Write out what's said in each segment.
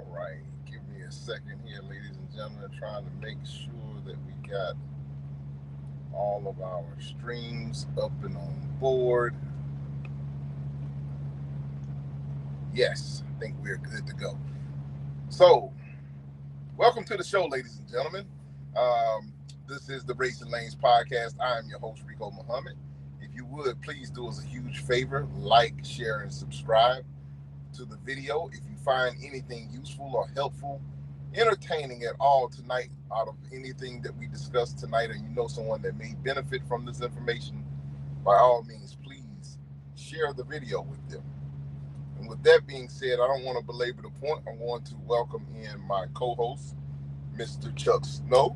All right, give me a second here, ladies and gentlemen. Trying to make sure that we got all of our streams up and on board. Yes, I think we're good to go. So, welcome to the show, ladies and gentlemen. This is the Racing Lanes podcast. I am your host, Rico Muhammad. If you would, please do us a huge favor, like, share, and subscribe to the video. If you find anything useful or helpful, entertaining at all tonight out of anything that we discussed tonight, and you know someone that may benefit from this information, by all means, please share the video with them. And with that being said, I don't want to belabor the point. I'm going to welcome in my co-host, Mr. Chuck Snow.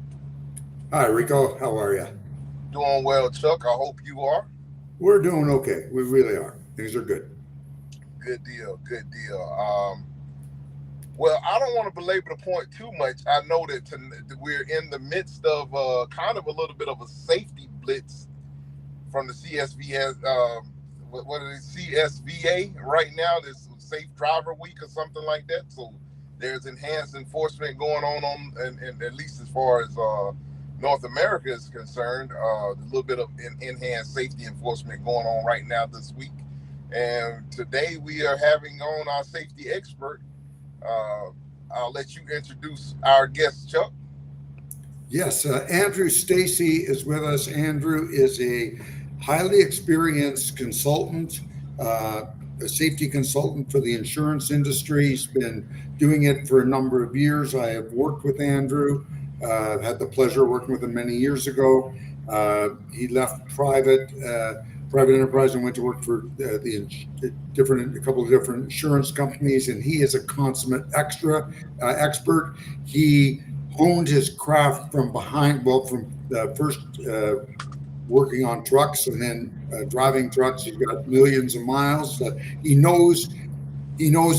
Hi, Rico. How are you? Doing well, Chuck. I hope you are. We're doing okay. We really are. Things are good. Good deal. Good deal. Well, I don't want to belabor the point too much. I know that we're in the midst of kind of a little bit of a safety blitz from the CSVS. What is it, CSVA right now? This Safe Driver Week or something like that. So there's enhanced enforcement going on and at least as far as North America is concerned. A little bit of enhanced safety enforcement going on right now this week. And today we are having on our safety expert. I'll let you introduce our guest, Chuck. Yes, Andrew Stacey is with us. Andrew is a highly experienced consultant, a safety consultant for the insurance industry. He's been doing it for a number of years. I have worked with Andrew. I've had the pleasure of working with him many years ago. He left private enterprise and went to work for a couple of different insurance companies. And he is a consummate expert. He honed his craft from behind, well, from first working on trucks and then driving trucks. He's got millions of miles. He knows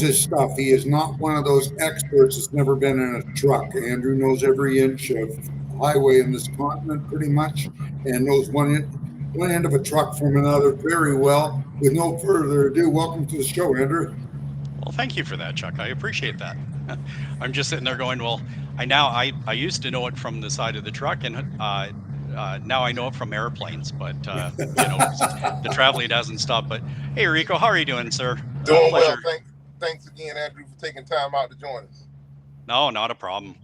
his stuff. He is not one of those experts that's never been in a truck. Andrew knows every inch of highway in this continent pretty much, and knows one end of a truck from another very well. With no further ado, welcome to the show, Andrew. Well, thank you for that, Chuck. I appreciate that. I'm just sitting there going, well, I used to know it from the side of the truck, and now I know it from airplanes. But the traveling hasn't stopped. But hey, Rico, how are you doing, sir? Doing well. Pleasure. Thanks again, Andrew, for taking time out to join us. No, not a problem.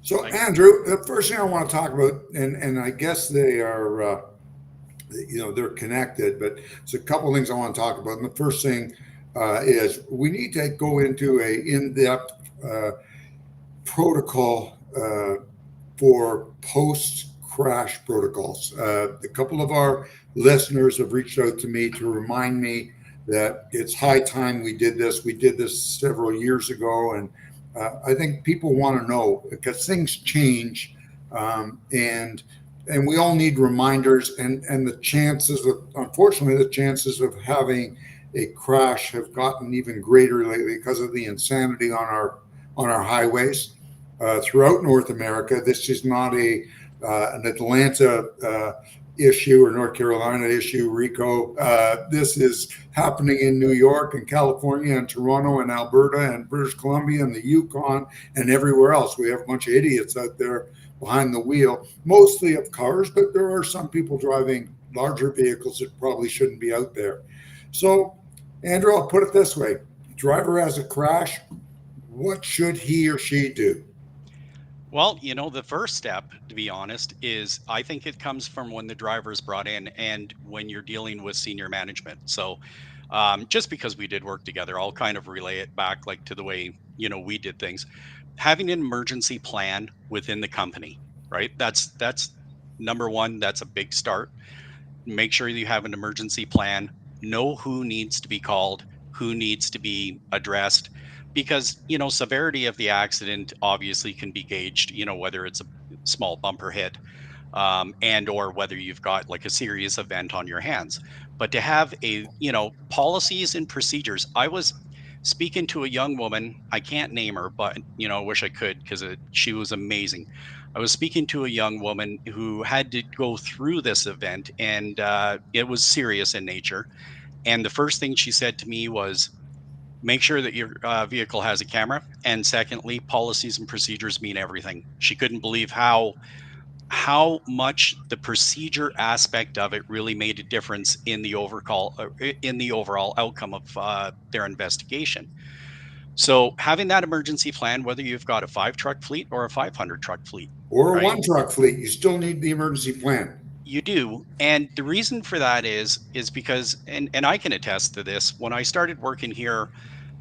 So, Andrew, the first thing I want to talk about, and I guess they are, they're connected, but it's a couple of things I want to talk about. And the first thing is we need to go into a in-depth protocol for post-crash protocols. A couple of our listeners have reached out to me to remind me that it's high time we did this. We did this several years ago, and I think people want to know because things change, and we all need reminders. And unfortunately, the chances of having a crash have gotten even greater lately because of the insanity on our highways throughout North America. This is not an Atlanta issue or North Carolina issue, Rico. This is happening in New York and California and Toronto and Alberta and British Columbia and the Yukon and everywhere else. We have a bunch of idiots out there behind the wheel, mostly of cars, but there are some people driving larger vehicles that probably shouldn't be out there. So, Andrew, I'll put it this way. Driver has a crash. What should he or she do? Well, the first step, to be honest, is I think it comes from when the driver is brought in and when you're dealing with senior management. So just because we did work together, I'll kind of relay it back like to the way, we did things. Having an emergency plan within the company, right? That's number one. That's a big start. Make sure you have an emergency plan. Know who needs to be called, who needs to be addressed, because severity of the accident obviously can be gauged, whether it's a small bumper hit and or whether you've got like a serious event on your hands. But to have policies and procedures. I was speaking to a young woman. I can't name her, but I wish I could because she was amazing. I was speaking to a young woman who had to go through this event, and it was serious in nature. And the first thing she said to me was, make sure that your vehicle has a camera, and secondly, policies and procedures mean everything. She couldn't believe how much the procedure aspect of it really made a difference in the overall outcome of their investigation. So having that emergency plan, whether you've got a 5 truck fleet or a 500 truck fleet, Or a right? one truck fleet, you still need the emergency plan. You do. And the reason for that is because, and I can attest to this, when I started working here,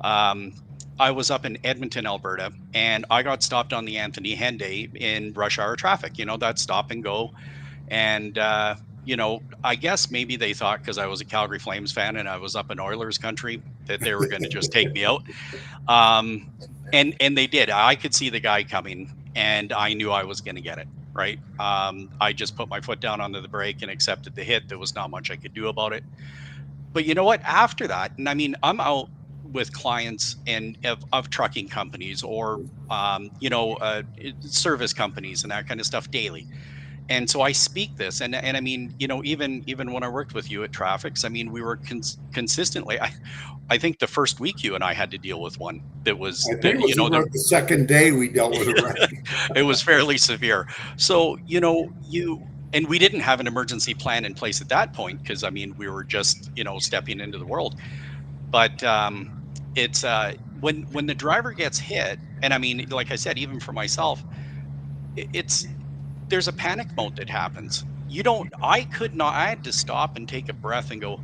um, I was up in Edmonton, Alberta, and I got stopped on the Anthony Henday in rush hour traffic. You know, that stop and go. And, I guess maybe they thought because I was a Calgary Flames fan and I was up in Oilers country that they were going to just take me out. Um, and they did. I could see the guy coming, and I knew I was going to get it. Right. I just put my foot down onto the brake and accepted the hit. There was not much I could do about it. But you know what? After that, and I mean, I'm out with clients and of trucking companies or service companies and that kind of stuff daily. And so I speak this, and I mean, even when I worked with you at Traffics, I mean, we were consistently. I think the first week you and I had to deal with one that was I think it was the about the second day we dealt with a wreck. it was fairly severe. So, and we didn't have an emergency plan in place at that point because I mean we were just stepping into the world. But it's when the driver gets hit, and I mean, like I said, even for myself, it's there's a panic mode that happens. You don't. I could not. I had to stop and take a breath and go,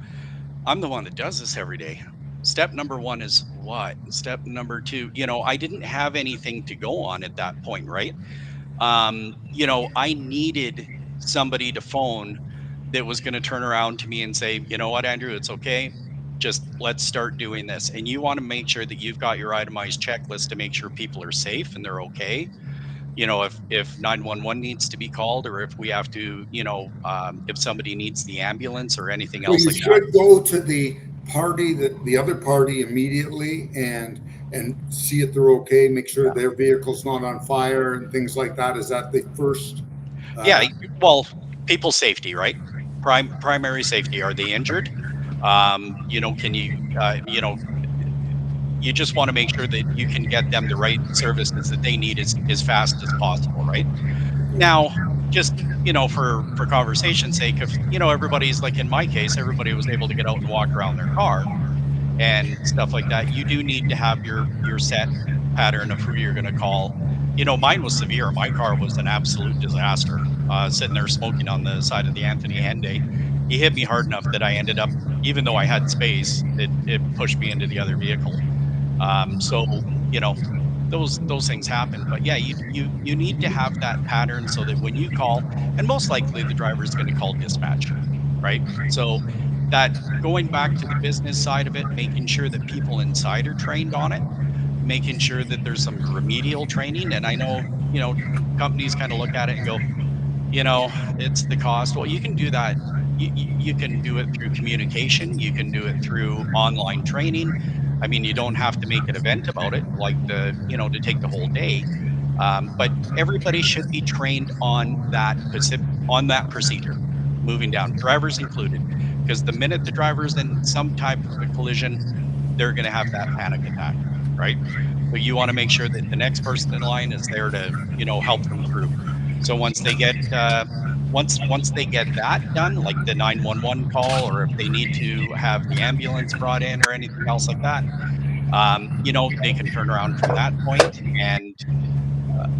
I'm the one that does this every day. Step number one is what? Step number two, I didn't have anything to go on at that point, right? I needed somebody to phone that was going to turn around to me and say, you know what, Andrew, it's okay. Just let's start doing this. And you want to make sure that you've got your itemized checklist to make sure people are safe and they're okay. If 911 needs to be called, or if we have to, if somebody needs the ambulance or anything So else you like that. should go to the party, that the other party, immediately and see if they're okay. Make sure their vehicle's not on fire and things like that. Is that the first? Yeah, Uh, well, people's safety, right? Primary safety. Are they injured? Can you, you just want to make sure that you can get them the right services that they need as fast as possible, right? Now, just for conversation's sake, if everybody's like in my case, everybody was able to get out and walk around their car and stuff like that, you do need to have your set pattern of who you're going to call. Mine was severe. My car was an absolute disaster. Sitting there smoking on the side of the Anthony Henday, he hit me hard enough that I ended up, even though I had space, it pushed me into the other vehicle. So you know those things happen. But yeah, you need to have that pattern so that when you call, and most likely the driver is going to call dispatch, right? So that, going back to the business side of it, making sure that people inside are trained on it, making sure that there's some remedial training. And I know, companies kind of look at it and go, it's the cost. Well, you can do that. You can do it through communication. You can do it through online training. I mean, you don't have to make an event about it, like to take the whole day. But everybody should be trained on that procedure, moving down, drivers included, because the minute the driver's in some type of a collision, they're going to have that panic attack, right? So you want to make sure that the next person in line is there to, help them through. So once they get that done, like the 911 call, or if they need to have the ambulance brought in or anything else like that, they can turn around from that point. And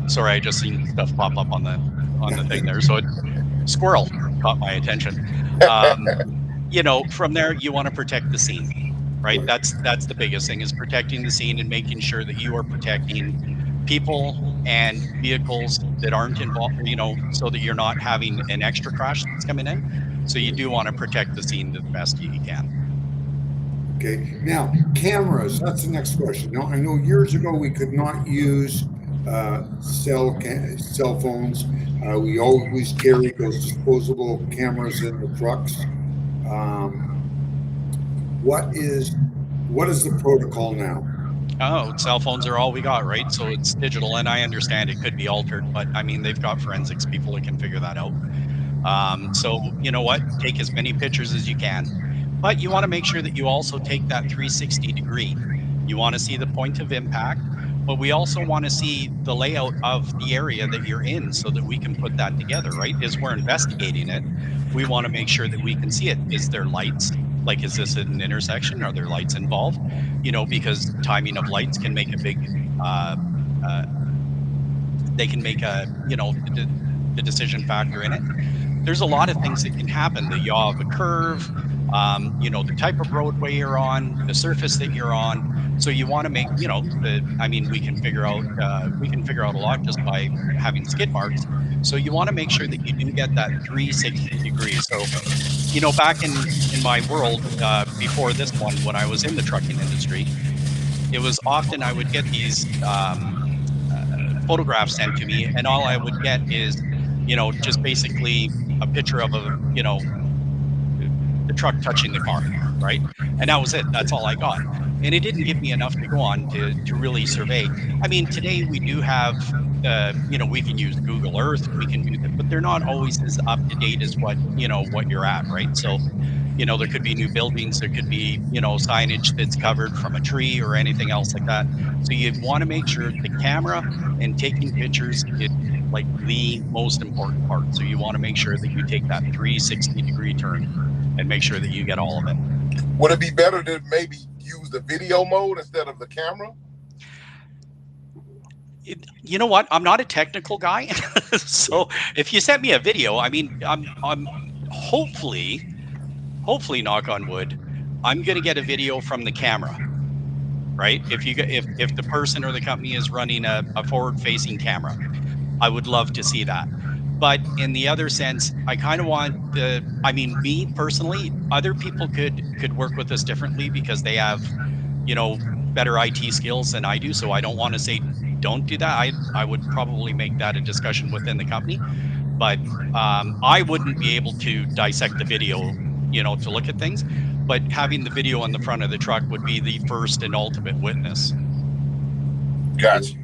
sorry, I just seen stuff pop up on the thing there. So squirrel caught my attention. Um, from there, you want to protect the scene, right? That's the biggest thing, is protecting the scene and making sure that you are protecting people and vehicles that aren't involved, so that you're not having an extra crash that's coming in. So you do want to protect the scene to the best you can. okay. Now, cameras. That's the next question. Now, I know years ago we could not use cell phones. We always carried those disposable cameras in the trucks. Um, what is the protocol now? Oh, cell phones are all we got, right? So it's digital, and I understand it could be altered, but I mean, they've got forensics people that can figure that out. So you know what? Take as many pictures as you can, but you want to make sure that you also take that 360 degree. You want to see the point of impact, but we also want to see the layout of the area that you're in so that we can put that together, right? As we're investigating it, we want to make sure that we can see it. Is there lights? Like, is this an intersection? Are there lights involved? Because timing of lights can make a big, uh, uh, they can make the decision factor in it. There's a lot of things that can happen. The yaw of a curve, the type of roadway you're on, the surface that you're on. So you want to make, I mean, we can figure out a lot just by having skid marks. So you want to make sure that you do get that 360 degrees. So, back in my world, before this one, when I was in the trucking industry, it was often I would get these photographs sent to me, and all I would get is, just basically a picture of the truck touching the car, right? And that was it. That's all I got. And it didn't give me enough to go on to really survey. I mean, today we do have we can use Google Earth, we can do that, but they're not always as up to date as what you're at, right? So, there could be new buildings, there could be, signage that's covered from a tree or anything else like that. So you want to make sure the camera and taking pictures is like the most important part. So you want to make sure that you take that 360-degree turn and make sure that you get all of it. Would it be better to maybe use the video mode instead of the camera? You know what? I'm not a technical guy, so if you sent me a video, I mean, I'm hopefully, knock on wood, I'm going to get a video from the camera, right? If the person or the company is running a forward-facing camera, I would love to see that. But in the other sense, I kind of want I mean, me personally, other people could work with this differently because they have, better IT skills than I do. So I don't want to say don't do that. I would probably make that a discussion within the company, but I wouldn't be able to dissect the video, to look at things. But having the video on the front of the truck would be the first and ultimate witness. Got you.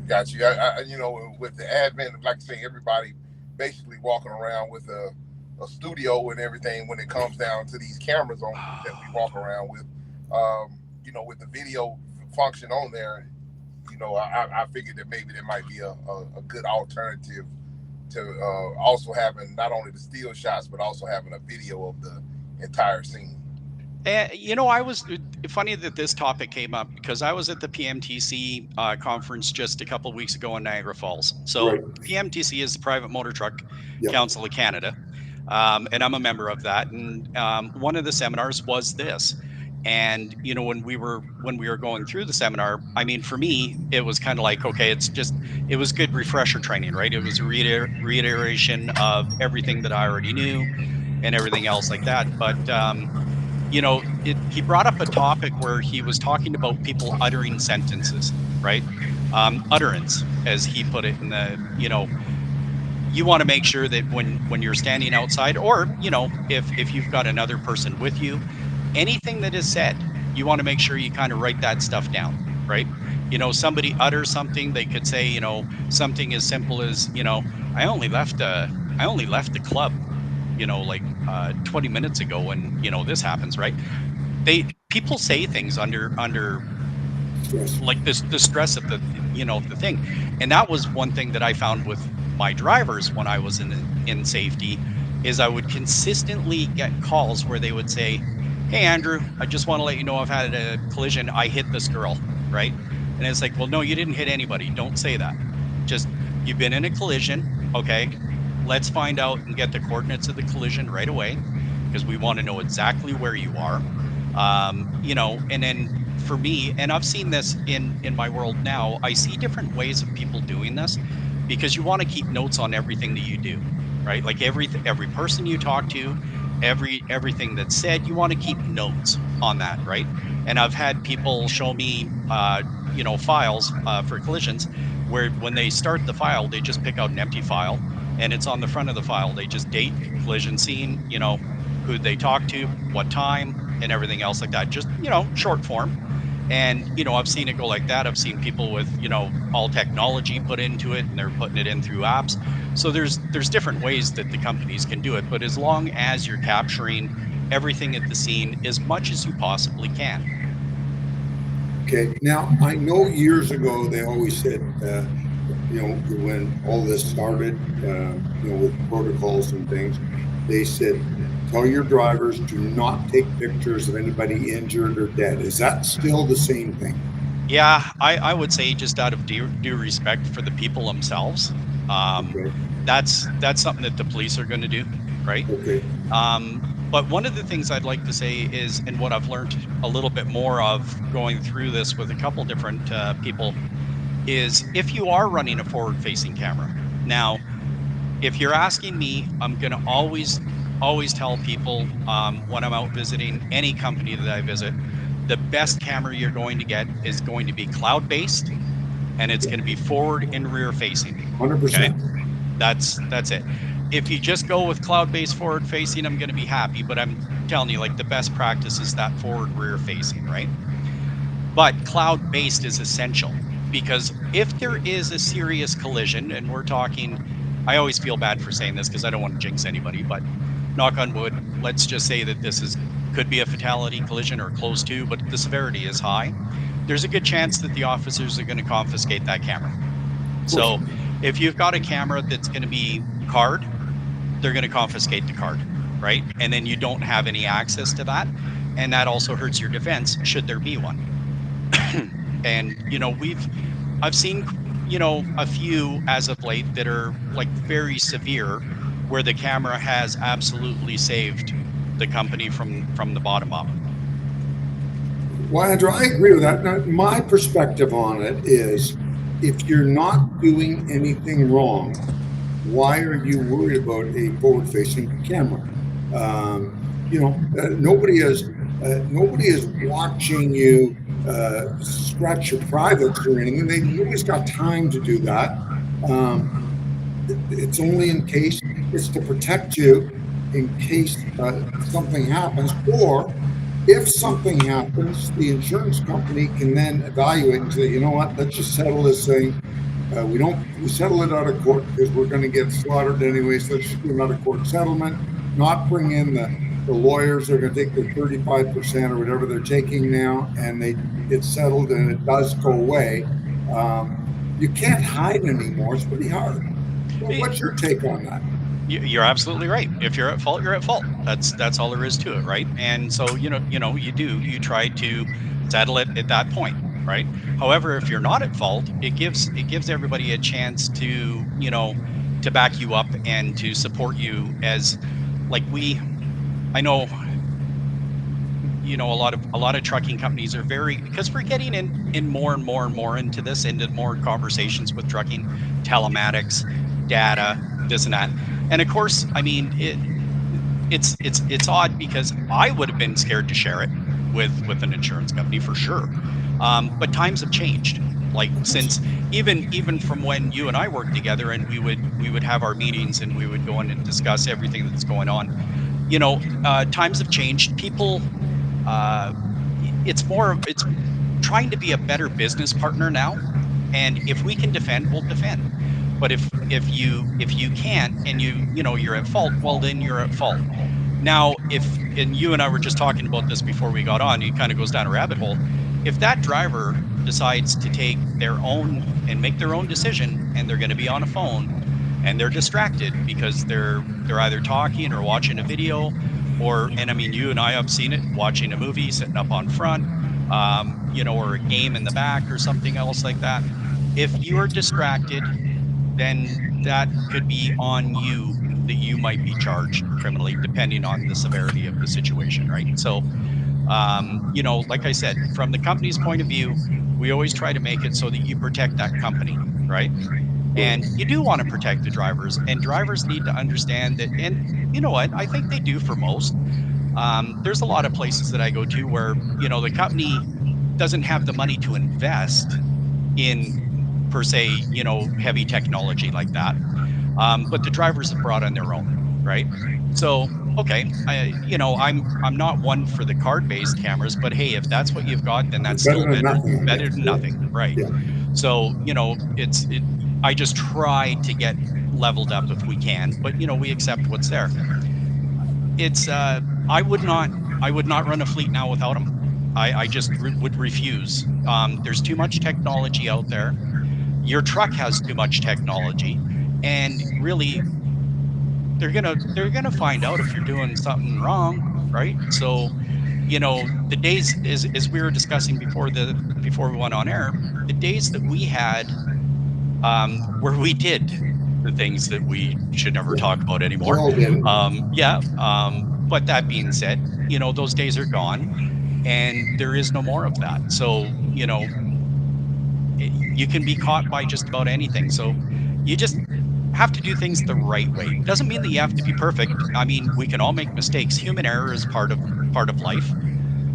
With the advent of, like I say, everybody basically walking around with a studio and everything when it comes down to these cameras on that we walk around with, with the video function on there, I figured that maybe there might be a good alternative to also having not only the still shots, but also having a video of the entire scene. I was funny that this topic came up because I was at the PMTC conference just a couple of weeks ago in Niagara Falls. So Right. PMTC is the Private Motor Truck Yep. Council of Canada, and I'm a member of that. And one of the seminars was this. And when we were going through the seminar, I mean, for me, it was kind of like, okay, it was good refresher training, right? It was a reiteration of everything that I already knew and everything else like that. But he brought up a topic where he was talking about people uttering sentences, right? Utterance, as he put it in the, you want to make sure that when you're standing outside, or, if you've got another person with you, anything that is said, you want to make sure you kind of write that stuff down, right? Somebody utters something, they could say, something as simple as, I only left the club, like 20 minutes ago when, this happens, right? People say things under like the stress of the thing. And that was one thing that I found with my drivers when I was in safety, is I would consistently get calls where they would say, "Hey, Andrew, I just want to let you know I've had a collision. I hit this girl," right? And it's like, well, no, you didn't hit anybody. Don't say that. Just, you've been in a collision. Okay, let's find out and get the coordinates of the collision right away, because we want to know exactly where you are. And then for me, and I've seen this in my world now, I see different ways of people doing this, because you want to keep notes on everything that you do, right? Like every person you talk to, everything that's said, you want to keep notes on that, right? And I've had people show me files for collisions where when they start the file, they just pick out an empty file, and it's on the front of the file. They just date, collision scene, who they talk to, what time, and everything else like that. Just, short form. And, I've seen it go like that. I've seen people with, all technology put into it, and they're putting it in through apps. So there's different ways that the companies can do it. But as long as you're capturing everything at the scene as much as you possibly can. Okay. Now, I know years ago they always said, when all this started, with protocols and things, they said, tell your drivers do not take pictures of anybody injured or dead. Is that still the same thing? Yeah, I would say just out of due respect for the people themselves, um, Okay. that's something that the police are going to do, right? Okay. But one of the things I'd like to say is, and what I've learned a little bit more of going through this with a couple different people, is if you are running a forward-facing camera. Now, if you're asking me, I'm going to always tell people when I'm out visiting any company that I visit, the best camera you're going to get is going to be cloud-based, and it's Yeah. going to be forward and rear facing. Okay, 100%. that's it. If you just go with cloud-based forward facing, I'm going to be happy, but I'm telling you, like, the best practice is that forward rear facing, right? But cloud-based is essential, because if there is a serious collision, and we're talking, I always feel bad for saying this because I don't want to jinx anybody, but knock on wood, let's just say that this is could be a fatality collision or close to, but the severity is high. There's a good chance that the officers are going to confiscate that camera. Of course. So if you've got a camera that's going to be card, they're going to confiscate the card, right? And then you don't have any access to that. And that also hurts your defense should there be one. And I've seen a few as of late that are like very severe, where the camera has absolutely saved the company from the bottom up. Well, Andrew, I agree with that. Now, my perspective on it is if you're not doing anything wrong, why are you worried about a forward facing camera? Nobody is watching you scratch your privates or anything. Nobody's got time to do that. Um, it's only in case, it's to protect you in case something happens, or if something happens, the insurance company can then evaluate and say, you know what, let's just settle this thing. We settle it out of court because we're going to get slaughtered anyways. Let's just do another court settlement, not bring in the lawyers. They're going to take their 35% or whatever they're taking now, and it's settled and it does go away. You can't hide anymore. It's pretty hard. Well, what's your take on that? You're absolutely right. If you're at fault, you're at fault. That's all there is to it, right? And so you try to settle it at that point, right? However, if you're not at fault, it gives everybody a chance to back you up and to support you. As like we I know, a lot of trucking companies are very, because we're getting in more and more and more into this, into more conversations with trucking, telematics, data, this and that. And of course, I mean, it's odd because I would have been scared to share it with an insurance company for sure. But times have changed. Like, since even from when you and I worked together, and we would have our meetings and we would go in and discuss everything that's going on. Times have changed. People, uh, it's trying to be a better business partner now. And if we can defend, we'll defend. But if you can't, and you're at fault, well, then you're at fault. Now, if and you and I were just talking about this before we got on, it kind of goes down a rabbit hole. If that driver decides to take their own and make their own decision, and they're going to be on a phone, and they're distracted because they're either talking or watching a video, and I mean, you and I have seen it, watching a movie, sitting up on front, or a game in the back or something else like that. If you are distracted, then that could be on you, that you might be charged criminally, depending on the severity of the situation, right? So, like I said, from the company's point of view, we always try to make it so that you protect that company, right? Right. And you do want to protect the drivers, and drivers need to understand that. And you know what? I think they do for most. There's a lot of places that I go to where, the company doesn't have the money to invest in, per se, heavy technology like that. But the drivers have brought on their own, right? So, okay, I'm not one for the card-based cameras, but hey, if that's what you've got, then that's It's better still than better nothing, I better guess. than Yeah. nothing, right? Yeah. So, I just try to get leveled up if we can, but we accept what's there. It's I would not run a fleet now without them. I just would refuse. There's too much technology out there. Your truck has too much technology, and really, they're gonna find out if you're doing something wrong, right? So, the days, as we were discussing before we went on air, the days that we had, where we did the things that we should never Yeah, talk about we anymore. all did it. Yeah. But that being said, those days are gone, and there is no more of that. So, you can be caught by just about anything. So you just have to do things the right way. Doesn't mean that you have to be perfect. I mean, we can all make mistakes. Human error is part of life,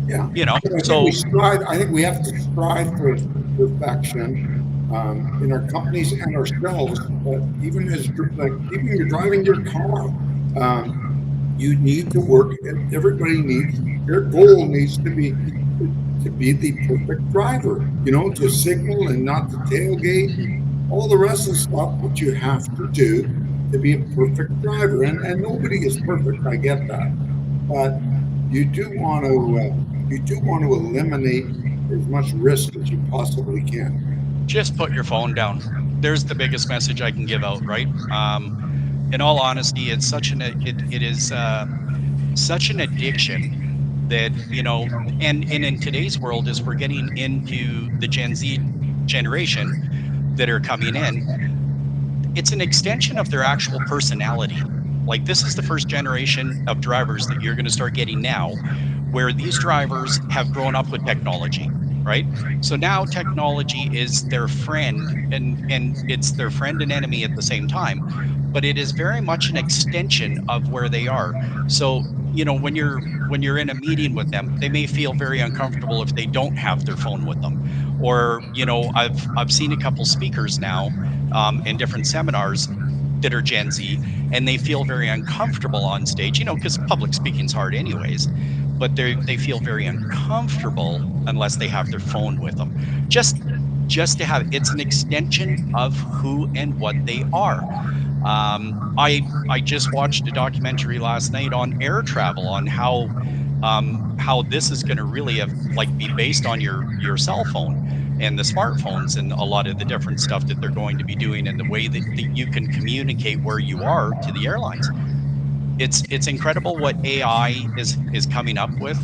Yeah, you know. but I think we So strive. I think we have to strive for perfection in our companies and ourselves. Even as like even you're driving your car, um, you need to work. Everybody needs their goal needs to be the perfect driver. You know, to signal and not to tailgate and all the rest of the stuff that you have to do to be a perfect driver. And nobody is perfect. I get that, but you do want to eliminate as much risk as you possibly can. just put your phone down. There's the biggest message I can give out, right? In all honesty, it's it is such an addiction that, and in today's world, as we're getting into the Gen Z generation that are coming in, it's an extension of their actual personality. Like, this is the first generation of drivers that you're going to start getting now, where these drivers have grown up with technology, right? So now technology is their friend, and it's their friend and enemy at the same time, but it is very much an extension of where they are. So, when you're in a meeting with them, they may feel very uncomfortable if they don't have their phone with them. Or, I've seen a couple speakers now, in different seminars that are Gen Z, and they feel very uncomfortable on stage, because public speaking's hard anyways, but they feel very uncomfortable unless they have their phone with them. Just to have, it's an extension of who and what they are. I just watched a documentary last night on air travel, on how this is going to really have, like, be based on your cell phone and the smartphones, and a lot of the different stuff that they're going to be doing, and the way that you can communicate where you are to the airlines. It's incredible what AI is coming up with.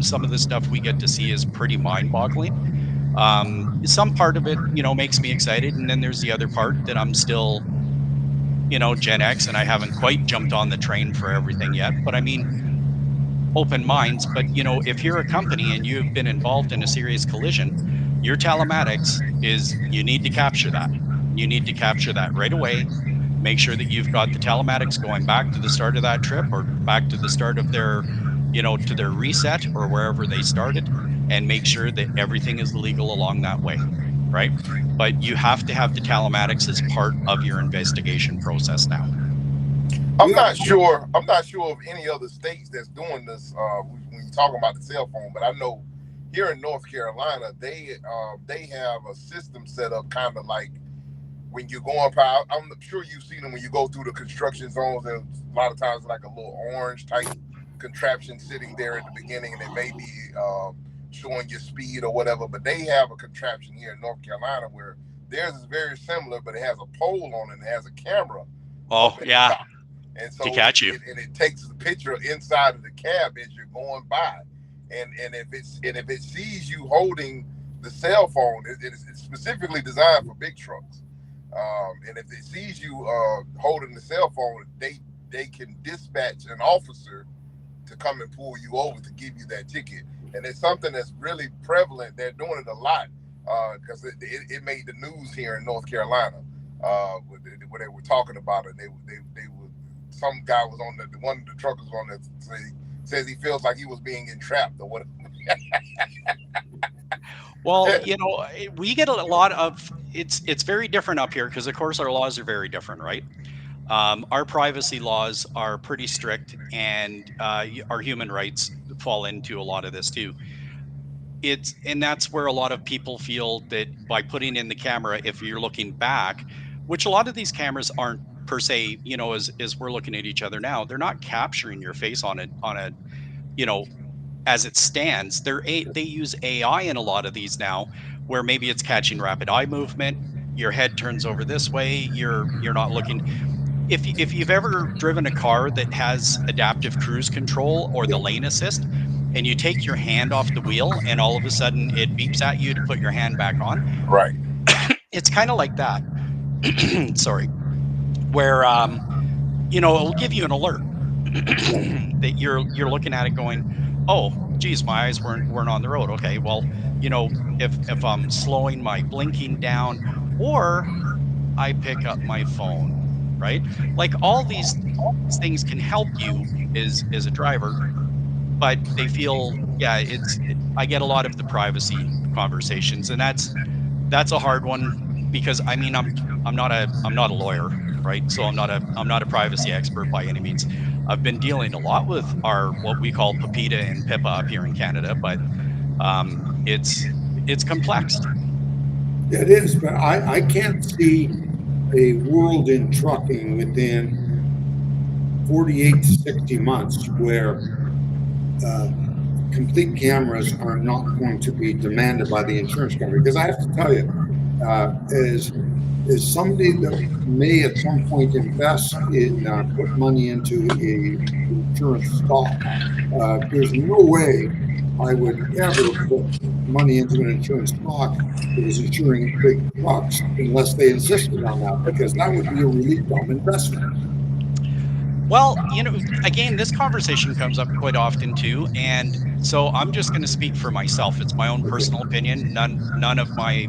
Some of the stuff we get to see is pretty mind-boggling. Some part of it, makes me excited, and then there's the other part that I'm still, Gen X, and I haven't quite jumped on the train for everything yet. But I mean, open minds. But, if you're a company and you've been involved in a serious collision, your telematics is, you need to capture that. You need to capture that right away. Make sure that you've got the telematics going back to the start of that trip, or back to the start of their, to their reset, or wherever they started, and make sure that everything is legal along that way. Right. But you have to have the telematics as part of your investigation process now. I'm Yeah, not sure. I'm not sure of any other states that's doing this. When you're talking about the cell phone, but I know here in North Carolina, they have a system set up, kind of like when you're going by. I'm sure you've seen them when you go through the construction zones. And a lot of times, like a little orange type contraption sitting there at the beginning, and it may be showing your speed or whatever. But they have a contraption here in North Carolina where theirs is very similar, but it has a pole on it and it has a camera Oh up at the yeah, top. And to so catch you. it takes the picture inside of the cab as you're going by. And if it sees you holding the cell phone, it's specifically designed for big trucks. And if it sees you holding the cell phone, they can dispatch an officer to come and pull you over to give you that ticket. And it's something that's really prevalent. They're doing it a lot because it made the news here in North Carolina where they were talking about it. They were, some guy was on one of the truckers on there says he feels like he was being entrapped or what. Well, we get a lot of, it's very different up here, because of course our laws are very different, right? Our privacy laws are pretty strict, and our human rights fall into a lot of this too. And that's where a lot of people feel that by putting in the camera, if you're looking back, which a lot of these cameras aren't per se, as we're looking at each other now, they're not capturing your face on a, you know as it stands, they use AI in a lot of these now, where maybe it's catching rapid eye movement. Your head turns over this way. You're not looking. If you've ever driven a car that has adaptive cruise control or the Yeah, lane assist, and you take your hand off the wheel, and all of a sudden it beeps at you to put your hand back on, Right. it's kind of like that. Sorry, where it'll give you an alert right. that you're looking at it going, oh, geez, my eyes weren't on the road. Okay, well, if I'm slowing my blinking down, or I pick up my phone, right? Like all these things can help you as a driver, but they feel, yeah, I get a lot of the privacy conversations, and that's a hard one because I mean I'm not a lawyer, right? So I'm not a privacy expert by any means. I've been dealing a lot with our what we call PIPEDA and PIPA up here in Canada, but it's complex. Yeah, it is, but I can't see a world in trucking within 48 to 60 months where uh, complete cameras are not going to be demanded by the insurance company. Because I have to tell you, as somebody that may at some point invest in put money into a insurance stock, there's no way I would ever put money into an insurance stock that was insuring big trucks unless they insisted on that, because that would be a really dumb investment. Well, again, this conversation comes up quite often too, and so I'm just going to speak for myself. It's my own Okay. personal opinion. None of my,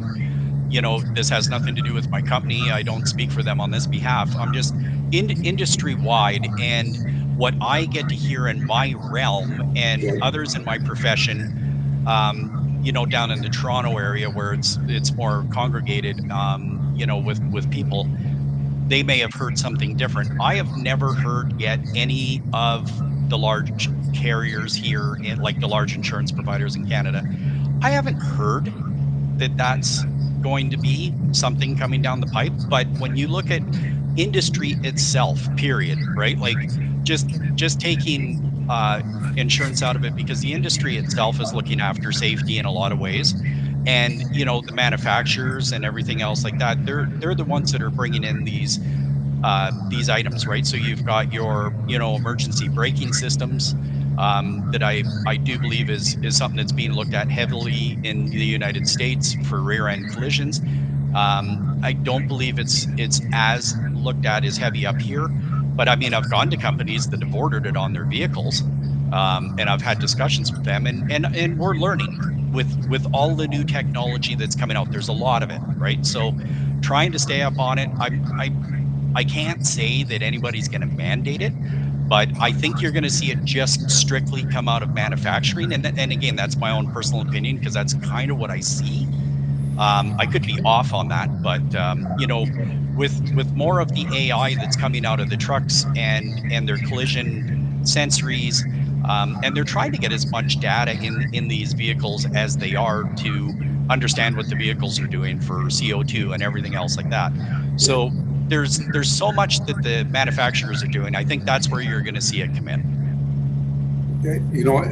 this has nothing to do with my company. I don't speak for them on this behalf. I'm just industry wide, and what I get to hear in my realm and Right. others in my profession, down in the Toronto area where it's more congregated, with people, they may have heard something different. I have never heard yet any of the large carriers here, like the large insurance providers in Canada. I haven't heard that that's going to be something coming down the pipe. But when you look at industry itself, period, right? Like just taking insurance out of it, because the industry itself is looking after safety in a lot of ways. And the manufacturers and everything else like that, they're the ones that are bringing in these items, right? So you've got your, emergency braking systems, that I do believe is something that's being looked at heavily in the United States for rear end collisions. I don't believe it's as looked at as heavy up here, but I mean I've gone to companies that have ordered it on their vehicles, and I've had discussions with them, and we're learning with all the new technology that's coming out. There's a lot of it, right? So trying to stay up on it. I can't say that anybody's going to mandate it, but I think you're going to see it just strictly come out of manufacturing. And again, that's my own personal opinion because that's kind of what I see. I could be off on that, but with more of the AI that's coming out of the trucks and their collision sensories, and they're trying to get as much data in these vehicles as they are to understand what the vehicles are doing for CO2 and everything else like that. Yeah. So there's so much that the manufacturers are doing. I think that's where you're going to see it come in. Okay.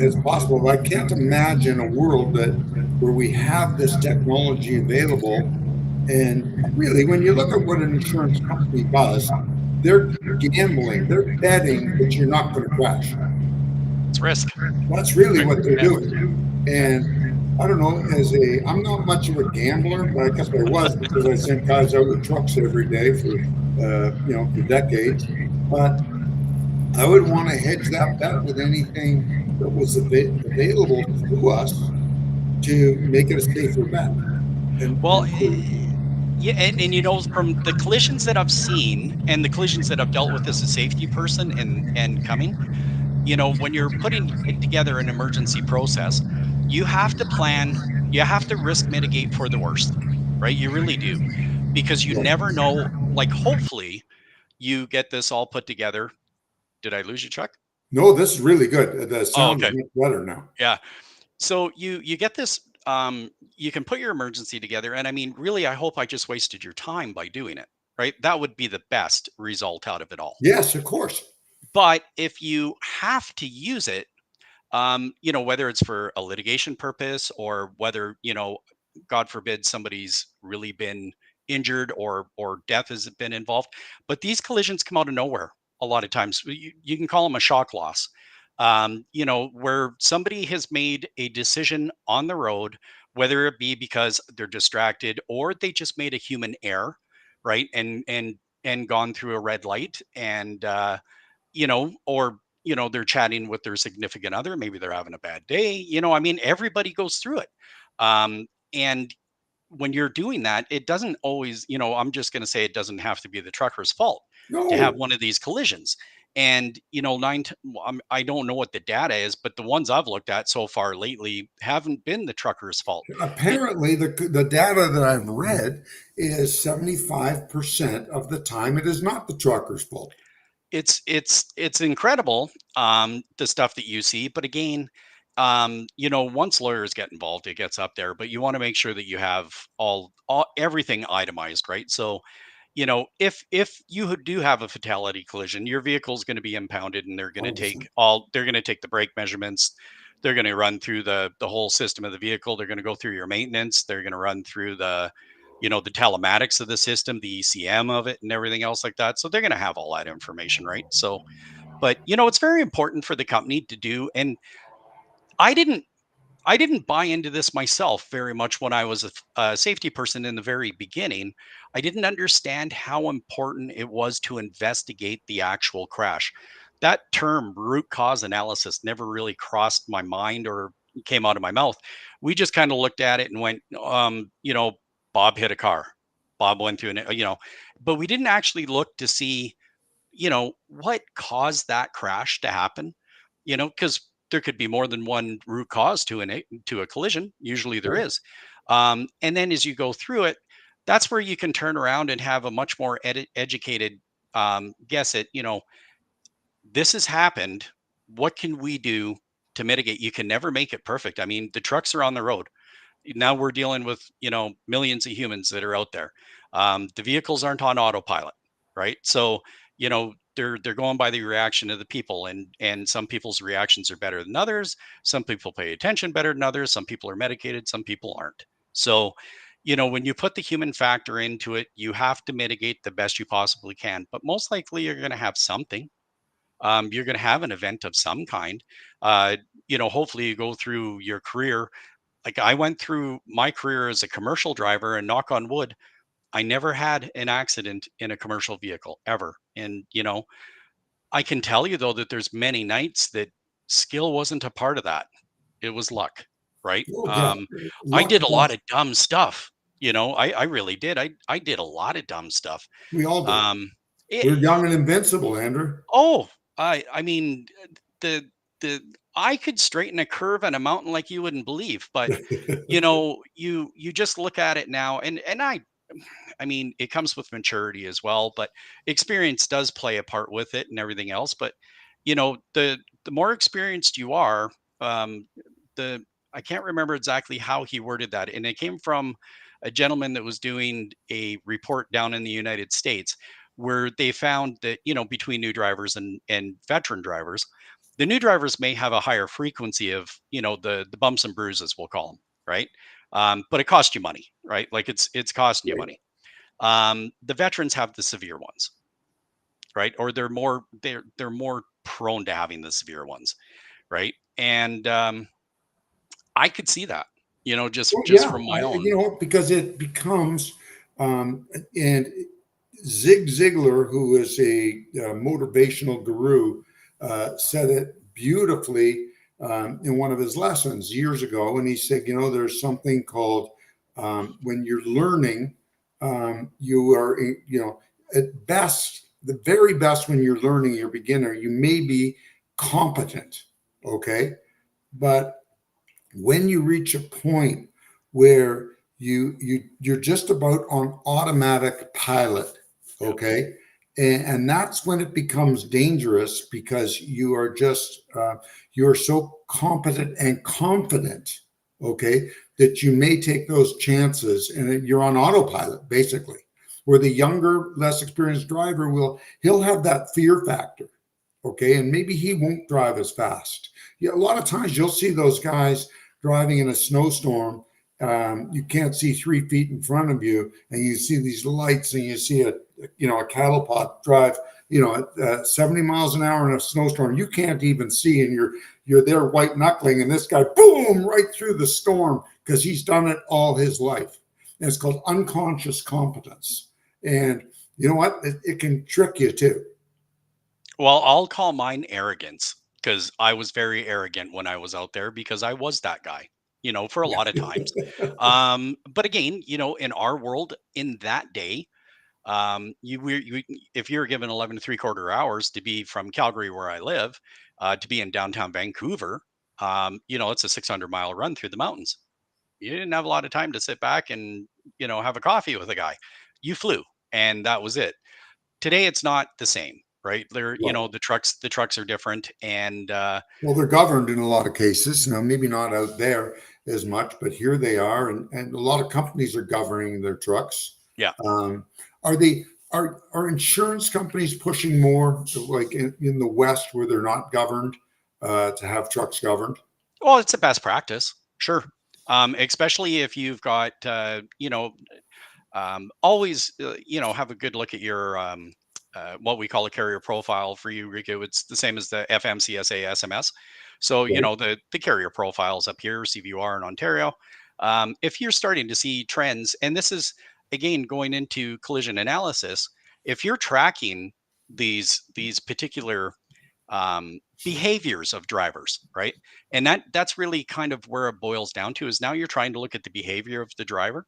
It's possible, but I can't imagine a world that where we have this technology available. And really, when you look at what an insurance company does, they're gambling, they're betting that you're not going to crash. It's risk, That's really right? what they're Yeah, doing. And I don't know, I'm not much of a gambler, but I guess I was because I sent guys out with trucks every day for decades. But I would want to hedge that bet with anything that was available to us to make it a safer bet. well, And to, yeah, and from the collisions that I've seen and the collisions that I've dealt with as a safety person and coming, when you're putting it together an emergency process, you have to plan, you have to risk mitigate for the worst, right? You really do, because you right. never know. Like, hopefully, you get this all put together. Did I lose you, Chuck? No, this is really good. The Oh, sound is okay. much better now. Yeah. So you get this. You can put your emergency together, and I mean, really, I hope I just wasted your time by doing it. Right? That would be the best result out of it all. Yes, of course. But if you have to use it, whether it's for a litigation purpose or whether, God forbid somebody's really been injured or death has been involved. But these collisions come out of nowhere a lot of times. You can call them a shock loss. Where somebody has made a decision on the road, whether it be because they're distracted or they just made a human error, right? And gone through a red light and or they're chatting with their significant other, maybe they're having a bad day, I mean, everybody goes through it. And when you're doing that, it doesn't always, I'm just going to say it doesn't have to be the trucker's fault to have No, one of these collisions. And I don't know what the data is, but the ones I've looked at so far lately haven't been the trucker's fault. apparently the data that I've read is 75% of the time it is not the trucker's fault. It's incredible, the stuff that you see, but again, once lawyers get involved, it gets up there, but you want to make sure that you have all everything itemized, right? So if you do have a fatality collision, your vehicle is going to be impounded, and they're going to take the brake measurements. They're going to run through the whole system of the vehicle. They're going to go through your maintenance. They're going to run through the telematics of the system, the ECM of it, and everything else like that. So they're going to have all that information, right? So, but it's very important for the company to do. And I didn't I didn't buy into this myself very much when I was a safety person in the very beginning. I didn't understand how important it was to investigate the actual crash. That term, root cause analysis, never really crossed my mind or came out of my mouth. We just kind of looked at it and went, Bob hit a car. Bob went through but we didn't actually look to see, what caused that crash to happen, because there could be more than one root cause to a collision. Usually there Sure. is. And then as you go through it, that's where you can turn around and have a much more educated guess at, this has happened. What can we do to mitigate? You can never make it perfect. I mean, the trucks are on the road. Now we're dealing with, millions of humans that are out there. The vehicles aren't on autopilot, right? So they're going by the reaction of the people, and some people's reactions are better than others. Some people pay attention better than others. Some people are medicated, some people aren't. So when you put the human factor into it, you have to mitigate the best you possibly can, but most likely you're going to have something. You're going to have an event of some kind. Hopefully you go through your career. Like, I went through my career as a commercial driver, and knock on wood, I never had an accident in a commercial vehicle ever. And I can tell you, though, that there's many nights that skill wasn't a part of that. It was luck, right? Oh yeah, I luck did a lot does. of dumb stuff. I really did. I did a lot of dumb stuff. We all do. Um, We're it, young and invincible, Andrew. oh, I mean, the the I could straighten a curve on a mountain like you wouldn't believe, but you just look at it now, and I mean, it comes with maturity as well, but experience does play a part with it and everything else. But the more experienced you are, um, the I can't remember exactly how he worded that, and it came from a gentleman that was doing a report down in the United States, where they found that between new drivers and veteran drivers, the new drivers may have a higher frequency of the bumps and bruises, we'll call them, right? But it costs you money, right? Like, it's costing you Right. money. The veterans have the severe ones, right? Or they're more prone to having the severe ones, right? And I could see that, Well, just yeah, from my own. because it becomes, and Zig Ziglar, who is a motivational guru, said it beautifully in one of his lessons years ago. And he said, there's something called when you're learning, you are, at best, the very best when you're learning, you're a beginner, you may be competent, okay? But when you reach a point where you're just about on automatic pilot, Yeah. okay, and that's when it becomes dangerous, because you're so competent and confident, okay, that you may take those chances, and you're on autopilot basically. Where the younger, less experienced driver he'll have that fear factor, okay, and maybe he won't drive as fast. Yeah, a lot of times you'll see those guys driving in a snowstorm. You can't see 3 feet in front of you, and you see these lights, and you see a cattle pot drive, at 70 miles an hour in a snowstorm. You can't even see, and you're there white knuckling, and this guy, boom, right through the storm because he's done it all his life. And it's called unconscious competence. And you know what? It can trick you too. Well, I'll call mine arrogance because I was very arrogant when I was out there because I was that guy, for a lot of times. But again, in our world in that day, if you're given 11 3/4 hours to be from Calgary, where I live, to be in downtown Vancouver, it's a 600-mile run through the mountains. You didn't have a lot of time to sit back and, have a coffee with a guy. You flew, and that was it. Today, it's not the same, right? Right. The trucks are different, and Well, they're governed in a lot of cases. Now, maybe not out there as much, but here they are, and a lot of companies are governing their trucks. yeah. Um, are they are insurance companies pushing more, like in the West where they're not governed, to have trucks governed? Well, it's a best practice, sure. Especially if you've got, always, have a good look at your what we call a carrier profile for you, Rico. It's the same as the FMCSA SMS. So, Right. the carrier profiles up here, CVR in Ontario. If you're starting to see trends, and this is again going into collision analysis, if you're tracking these particular behaviors of drivers, right? And that's really kind of where it boils down to is now you're trying to look at the behavior of the driver.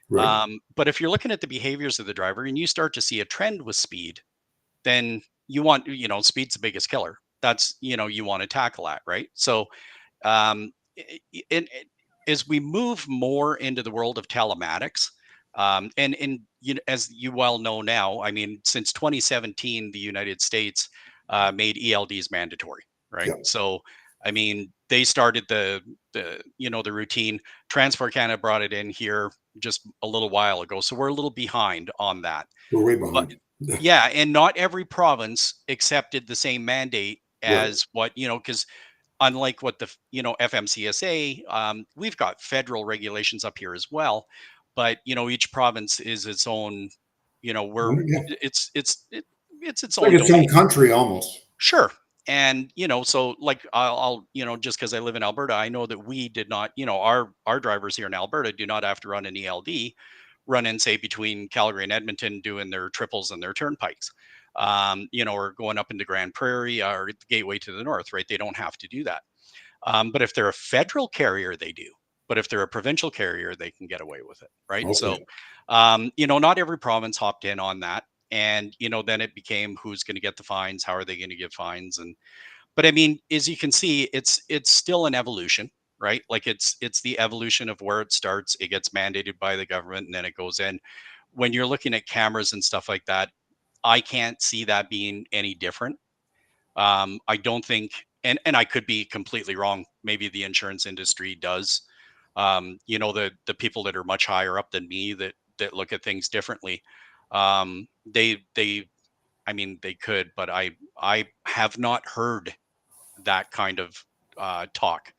Right. But if you're looking at the behaviors of the driver and you start to see a trend with speed, then speed's the biggest killer. That's, you want to tackle that, right? So, um, as we move more into the world of telematics, and as you well know now, I mean, since 2017, the United States made ELDs mandatory, right? Yeah. So, I mean, they started the routine. Transport Canada brought it in here just a little while ago, so we're a little behind on that. We're way But behind. yeah, and not every province accepted the same mandate Right. as what, because unlike what the FMCSA, we've got federal regulations up here as well, but each province is its own, where Yeah. it's its It's like own its own domain. country almost. Sure. And so like I'll just because I live in Alberta, I know that we did not, our drivers here in Alberta do not have to run an ELD, run in say between Calgary and Edmonton doing their triples and their turnpikes. Or going up into Grand Prairie or the Gateway to the north, right? They don't have to do that. But if they're a federal carrier, they do. But if they're a provincial carrier, they can get away with it, right? So, Okay. not every province hopped in on that, and then it became who's going to get the fines, how are they going to give fines, and but I mean, as you can see, it's still an evolution, right? Like it's the evolution of where it starts. It gets mandated by the government, and then it goes in. When you're looking at cameras and stuff like that, I can't see that being any different. I don't think, and I could be completely wrong. Maybe the insurance industry does. The people that are much higher up than me that look at things differently. They, I mean, they could, but I have not heard that kind of talk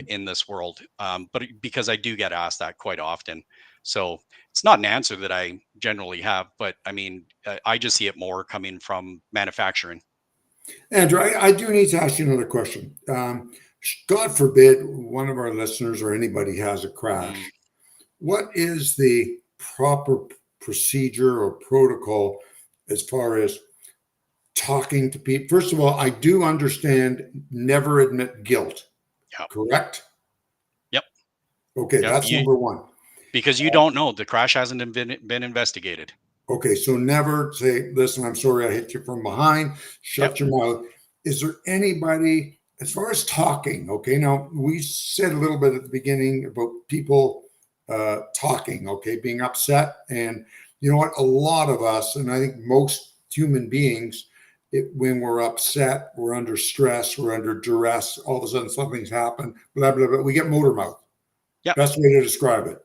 in this world. But because I do get asked that quite often, so it's not an answer that I generally have. But I mean, I just see it more coming from manufacturing. Andrew, I do need to ask you another question. God forbid one of our listeners or anybody has a Mm, crash. What is the proper procedure or protocol as far as talking to people? First of all, I do understand never admit guilt, yep. correct? Yep. Okay, Yep. that's number one. Because you don't know the crash hasn't been investigated. Okay, so never say, listen, I'm sorry I hit you from behind, Yep. shut your mouth. Is there anybody, as far as talking, okay, now we said a little bit at the beginning about people talking, okay, being upset. And you know what? A lot of us, and I think most human beings, when we're upset, we're under stress, we're under duress, all of a sudden something's happened, blah, blah, blah. We get motor mouth. Yep. Best way to describe it.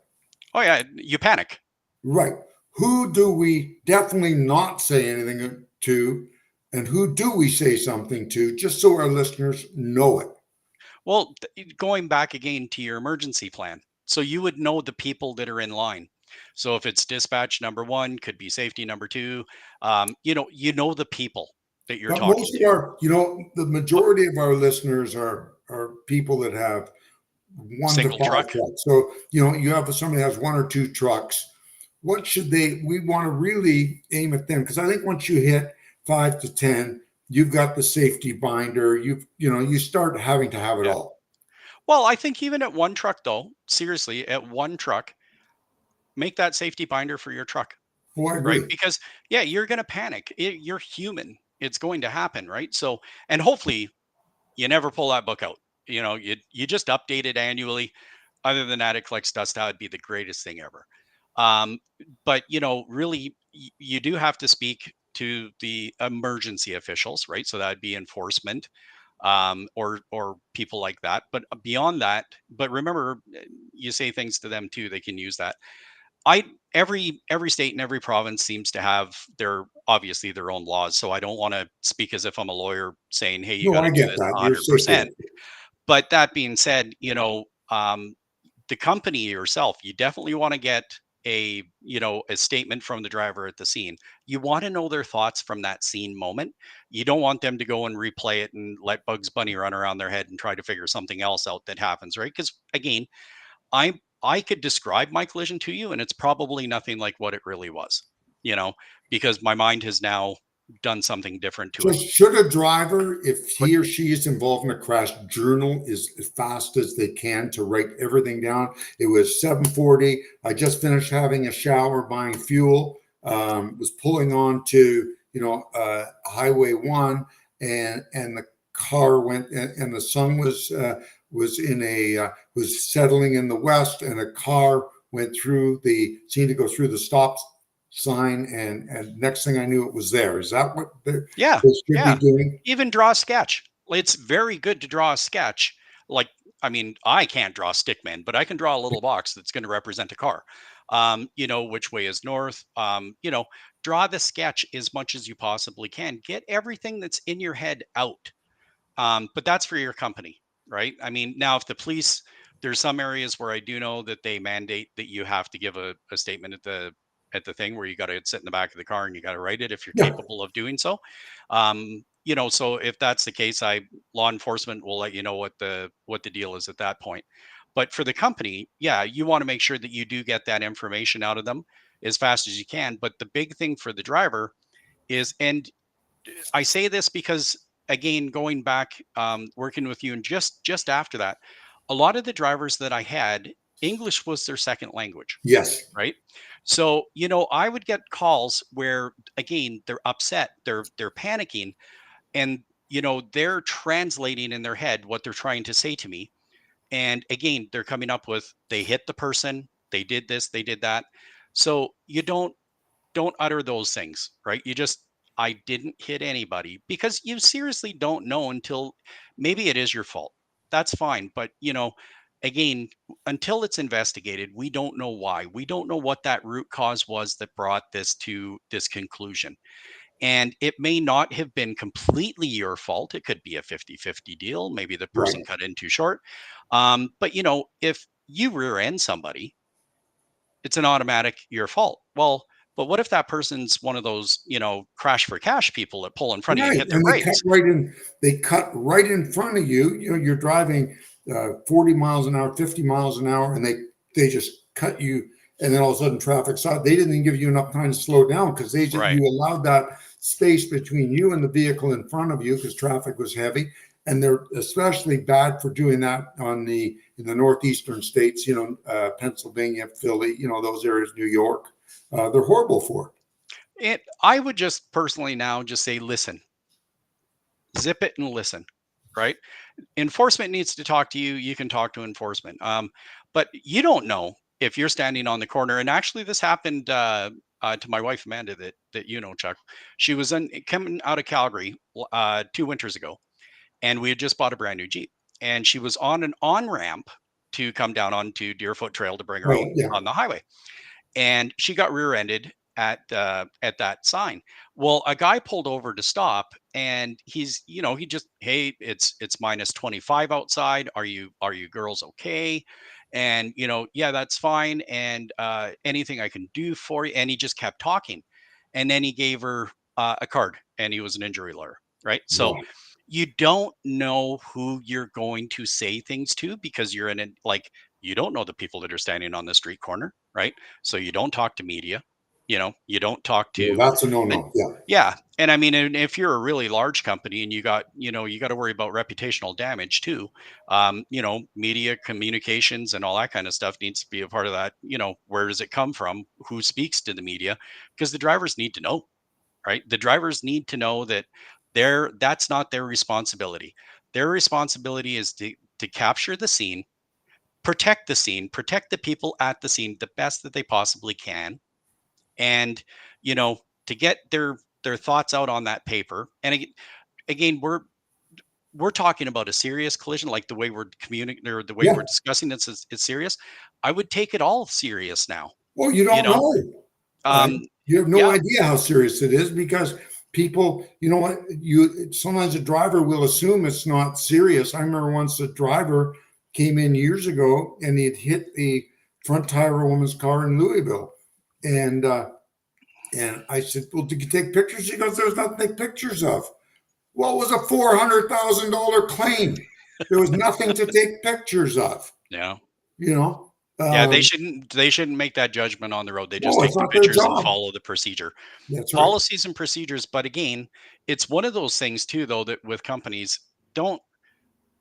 Oh yeah, you panic. Right. Who do we definitely not say anything to? and who do we say something to, just so our listeners know it? Well, going back again to your emergency plan. So you would know the people that are in line. So if it's dispatch number one, could be safety number two. You know the people that you're But talking most of to. our, the majority of our listeners are people that have 1 to 5 Single truck. trucks. So, you have somebody has 1 or 2 trucks. What should we want to really aim at them? Because I think once you hit 5 to 10, you've got the safety binder. You start having to have it Yeah. all. Well, I think even at one truck, though, seriously, at one truck, make that safety binder for your truck, Oh, I right? agree. Because yeah, you're going to panic. You're human. It's going to happen, right? So, and hopefully you never pull that book out. You just update it annually. Other than that, it collects dust. That would be the greatest thing ever. Um, but really, you do have to speak to the emergency officials, right? So that'd be enforcement, or people like that. But beyond that, but remember, you say things to them too. They can use that. I every state and every province seems to have their obviously their own laws. So I don't want to speak as if I'm a lawyer saying, "Hey, you No, got I to do get this that. You're safe. 100%." But that being said, the company yourself, you definitely want to get a statement from the driver at the scene. You want to know their thoughts from that scene moment. You don't want them to go and replay it and let Bugs Bunny run around their head and try to figure something else out that happens, right? Because again, I could describe my collision to you and it's probably nothing like what it really was, you know, because my mind has now done something different to So it. should a driver, if But he or she is involved in a crash, journal as fast as they can to write everything down? It was 7:40. I just finished having a shower, buying fuel. Was pulling on to Highway 1, and the car went, and the sun was settling in the west, and a car went through seemed to go through the stop sign, and next thing I knew, it was there. Is that what yeah, they should be yeah. doing? Even draw a sketch. It's very good to draw a sketch. Like, I mean, I can't draw stickman, but I can draw a little box that's going to represent a car. Which way is north. Draw the sketch as much as you possibly can. Get everything that's in your head out. But that's for your company, right? I mean, now if the police, there's some areas where I do know that they mandate that you have to give a statement at the thing where you got to sit in the back of the car and you got to write it if you're Yeah, capable of doing so. So if that's the case, law enforcement will let you know what the deal is at that point. But for the company, yeah, you want to make sure that you do get that information out of them as fast as you can. But the big thing for the driver is, and I say this because again, going back, working with you, and just after that, a lot of the drivers that I had, English was their second language, yes, right? So I would get calls where again they're upset, they're panicking, and they're translating in their head what they're trying to say to me, and again they're coming up with they hit the person, they did this, they did that. So you don't utter those things, right? You just, I didn't hit anybody, because you seriously don't know until maybe it is your fault. That's fine. But, again, until it's investigated, we don't know why. We don't know what that root cause was that brought this to this conclusion. And it may not have been completely your fault. It could be a 50-50 deal. Maybe the person right. cut in too short. But, if you rear end somebody, it's an automatic your fault. Well, but what if that person's one of those, crash for cash people that pull in front of you and Right, hit their and they cut brakes? right in. They cut right in front of you. You're driving 40 miles an hour, 50 miles an hour, and they just cut you. And then all of a sudden, traffic stopped. They didn't even give you enough time to slow down, because Right. you allowed that space between you and the vehicle in front of you, because traffic was heavy. And they're especially bad for doing that in the northeastern states. Pennsylvania, Philly. Those areas, New York. They're horrible for it. I would just personally now just say, listen, zip it and listen, right? Enforcement needs to talk to you. You can talk to enforcement. But you don't know if you're standing on the corner. And actually, this happened to my wife Amanda, that Chuck. She was coming out of Calgary 2 winters ago, and we had just bought a brand new Jeep, and she was on an on ramp to come down onto Deerfoot Trail to bring her Right. home Yeah. on the highway, and she got rear-ended at that sign. Well, a guy pulled over to stop, and he's, he just, hey, it's minus 25 outside. Are you girls okay? And yeah, that's fine. And anything I can do for you? And he just kept talking, and then he gave her a card, and he was an injury lawyer, right? So Right. you don't know who you're going to say things to, because you're in a, like, you don't know the people that are standing on the street corner, right? So you don't talk to media, you don't talk Well, to that's a the, no-no. Yeah. yeah. And I mean, and if you're a really large company, and you got to worry about reputational damage too. Media communications and all that kind of stuff needs to be a part of that. Where does it come from? Who speaks to the media? Because the drivers need to know, right? The drivers need to know that that's not their responsibility. Their responsibility is to capture the scene, protect the people at the scene the best that they possibly can, and you know to get their thoughts out on that paper. And again, we're talking about a serious collision, like the way we're communicating, or the way we're Yeah. discussing this is it's serious. I would take it all serious now. Well, you You don't know, know. um, You have no yeah, idea how serious it is because people, you know what, you sometimes a driver will assume it's not serious. I remember once a driver came in years ago and he'd hit the front tire of a woman's car in Louisville. And and I said, well, did you take pictures? He goes, there's nothing to take pictures of. Well, it was a $400,000 claim. There was nothing to take pictures of, yeah. you know. Yeah, Um, they shouldn't make that judgment on the road. They just well, it's take the not their pictures and job. follow the procedure. That's right. Policies and procedures. But again, it's one of those things too, though, that with companies, don't,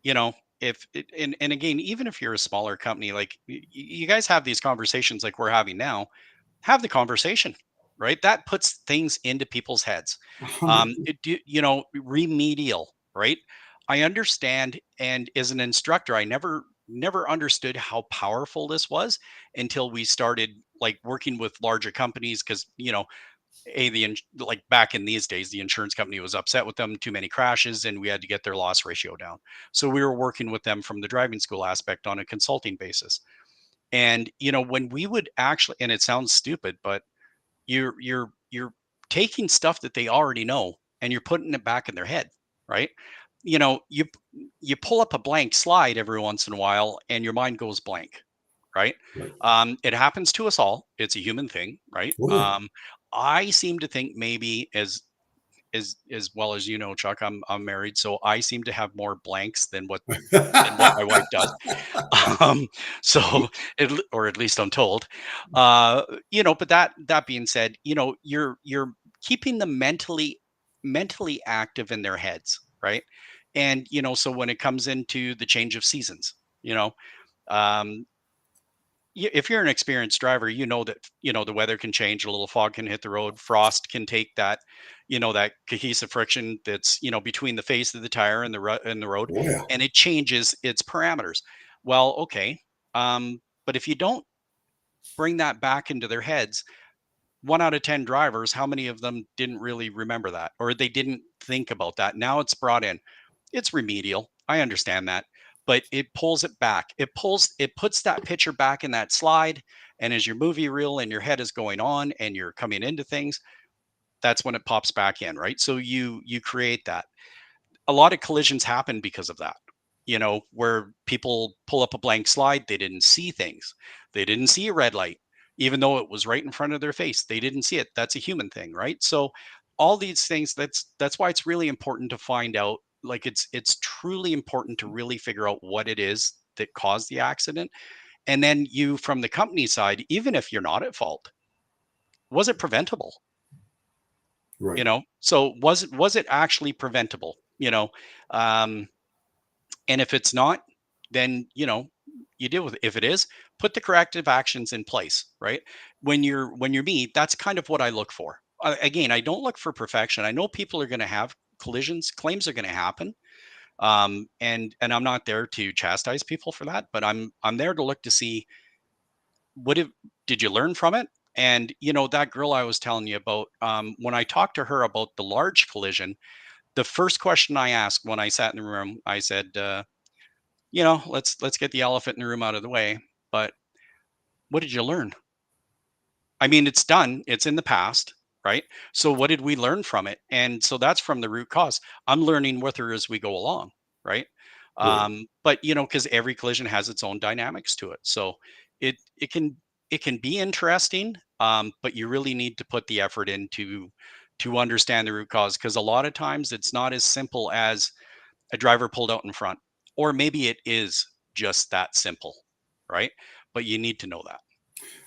you know, if it, and again, even if you're a smaller company, like you guys have these conversations like we're having now, have the conversation, right? That puts things into people's heads. 100. Remedial, right? I understand. And as an instructor, I never understood how powerful this was until we started like working with larger companies, because like back in these days, the insurance company was upset with them, too many crashes, and we had to get their loss ratio down. So we were working with them from the driving school aspect on a consulting basis. And when we would actually, and it sounds stupid, but you're taking stuff that they already know, and you're putting it back in their head, right? You pull up a blank slide every once in a while, and your mind goes blank, right? Right. It happens to us all. It's a human thing, right? Oh, yeah. I seem to think maybe as well as Chuck, I'm married, so I seem to have more blanks than what my wife does. um so or at least I'm told. But that being said, you're keeping them mentally active in their heads, right? And so when it comes into the change of seasons, you know um if you're an experienced driver, you know that the weather can change, a little fog can hit the road, frost can take that cohesive friction that's between the face of the tire and the road, Oh, yeah. and it changes its parameters. Well, okay, but if you don't bring that back into their heads, 1 out of 10 drivers, how many of them didn't really remember that, or they didn't think about that? Now it's brought in. It's remedial. I understand that, but it pulls it back. It puts that picture back in that slide. And as your movie reel and your head is going on and you're coming into things, that's when it pops back in, right? So you create that. A lot of collisions happen because of that. Where people pull up a blank slide, they didn't see things. They didn't see a red light, even though it was right in front of their face. They didn't see it. That's a human thing, right? So all these things, that's why it's really important to find out. Like it's truly important to really figure out what it is that caused the accident. And then you, from the company side, even if you're not at fault, was it preventable? Right. So was it actually preventable? Um And if it's not, then you deal with it. If it is, put the corrective actions in place, right? When you're me, that's kind of what I look for. Again, I don't look for perfection. I know people are going to have collisions, claims are going to happen, and I'm not there to chastise people for that, but I'm there to look to see did you learn from it? And that girl I was telling you about, when I talked to her about the large collision, the first question I asked when I sat in the room, I said, let's get the elephant in the room out of the way. But what did you learn? I mean, it's done. It's in the past. right? So what did we learn from it? And so that's from the root cause. I'm learning with her as we go along, right? Right. But because every collision has its own dynamics to it, so it it can it can be interesting, but you really need to put the effort into to understand the root cause, because a lot of times it's not as simple as a driver pulled out in front, or maybe it is just that simple, right? But you need to know that.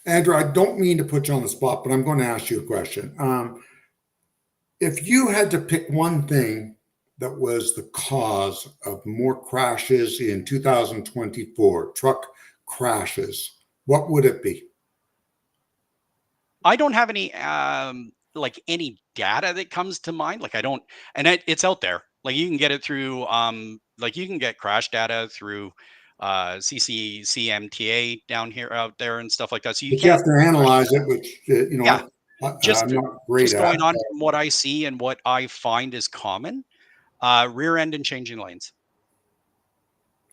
Andrew, I don't mean to put you on the spot, but I'm going to ask you a question. If you had to pick one thing that was the cause of more crashes in 2024, truck crashes, what would it be? I don't have any like any data that comes to mind. Like I don't, and it's out there. Like you can get it through like you can get crash data through CCMTA down here out there and stuff like that. So you But you can have to get crash analyze data. it, which, Yeah, just I'm not great at. going on from what I see and what I find is common. Rear end and changing lanes.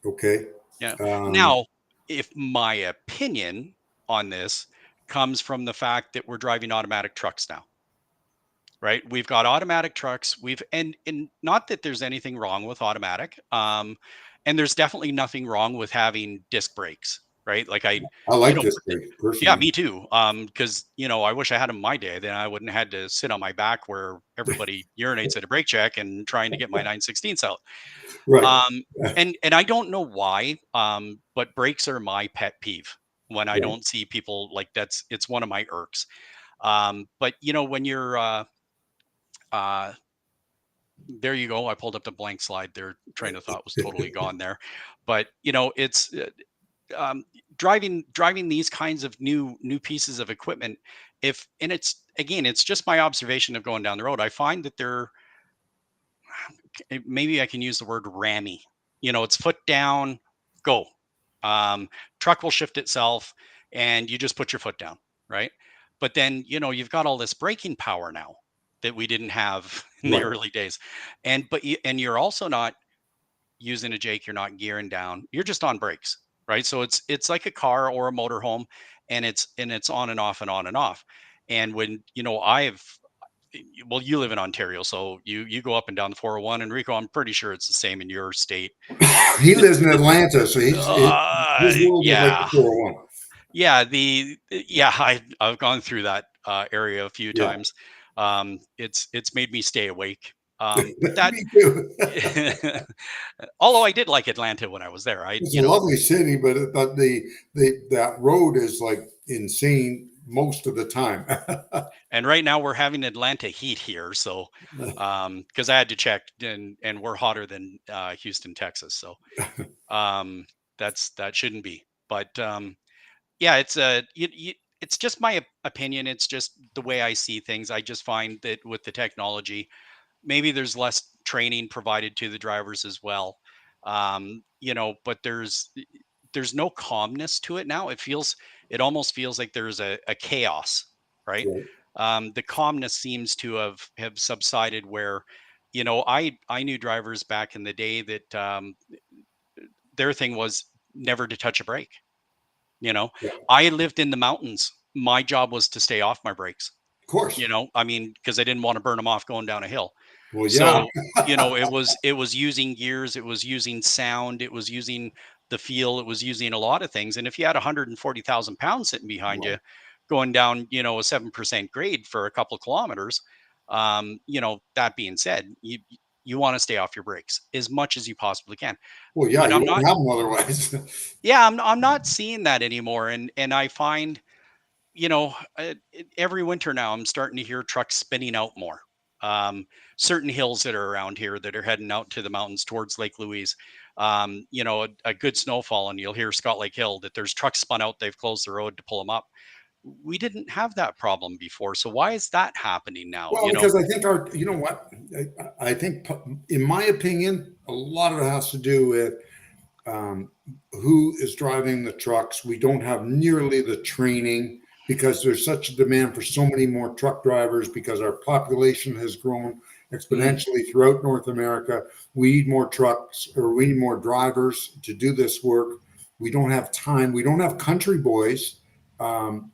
Okay. Yeah. Um, Now, if my opinion on this comes from the fact that we're driving automatic trucks now, right? We've got automatic trucks. And not that there's anything wrong with automatic. And there's definitely nothing wrong with having disc brakes, right? Like I you like know, this break yeah, personally. me too. Because I wish I had them my day. Then I wouldn't have had to sit on my back where everybody urinates at a brake check and trying to get my 9/16 out. Right. Um, and I don't know why, but brakes are my pet peeve when I Yeah. don't see people like it's one of my irks. But when you're uh, there you go. I pulled up the blank slide. Their train of thought was totally gone there. But it's um, driving these kinds of new pieces of equipment. If and it's again, it's just my observation of going down the road. I find that they're maybe I can use the word rammy. It's foot down, go. Um, Truck will shift itself, and you just put your foot down, right? But then you've got all this braking power now that we didn't have in the Right. early days, and you're also not using a Jake. You're not gearing down. You're just on brakes, right? So it's like a car or a motorhome, and it's on and off and on and off. And when I've well, you live in Ontario, so you go up and down the 401. And Rico, I'm pretty sure it's the same in your state. He The, lives in the, Atlanta, so his world is like the yeah, 401. yeah, yeah. I've gone through that area a few Yeah. times. It's made me stay awake. But that, Me too. although I did like Atlanta when I was there, I It's a lovely city, but that road is like insane most of the time. and right now we're having Atlanta heat here, so because I had to check, and we're hotter than Houston, Texas, so um, that shouldn't be. But yeah, it's just my opinion. It's just the way I see things. I just find that with the technology, maybe there's less training provided to the drivers as well. But there's no calmness to it now. It almost feels like there's a chaos, right? Right. The calmness seems to have subsided where, I knew drivers back in the day that their thing was never to touch a brake. You know, Yeah. I lived in the mountains. My job was to stay off my brakes. Of course. I mean, because I didn't want to burn them off going down a hill. Well, yeah. So, it was using gears, it was using sound, it was using the feel, it was using a lot of things. And if you had 140,000 pounds sitting behind you, Well, going down, a 7% grade for a couple of kilometers, that being said, you want to stay off your brakes as much as you possibly can. yeah, But you I'm won't not, have them otherwise. yeah, I'm not seeing that anymore. And I find, every winter now I'm starting to hear trucks spinning out more. Certain hills that are around here that are heading out to the mountains towards Lake Louise, a good snowfall, and you'll hear Scott Lake Hill that there's trucks spun out. They've closed the road to pull them up. We didn't have that problem before, so why is that happening now? Well, because I think you know what, I think, in my opinion, a lot of it has to do with um, who is driving the trucks. We don't have nearly the training because there's such a demand for so many more truck drivers because our population has grown Mm, exponentially throughout North America. We need more trucks, or we need more drivers to do this work. We don't have time. We don't have country boys. Um,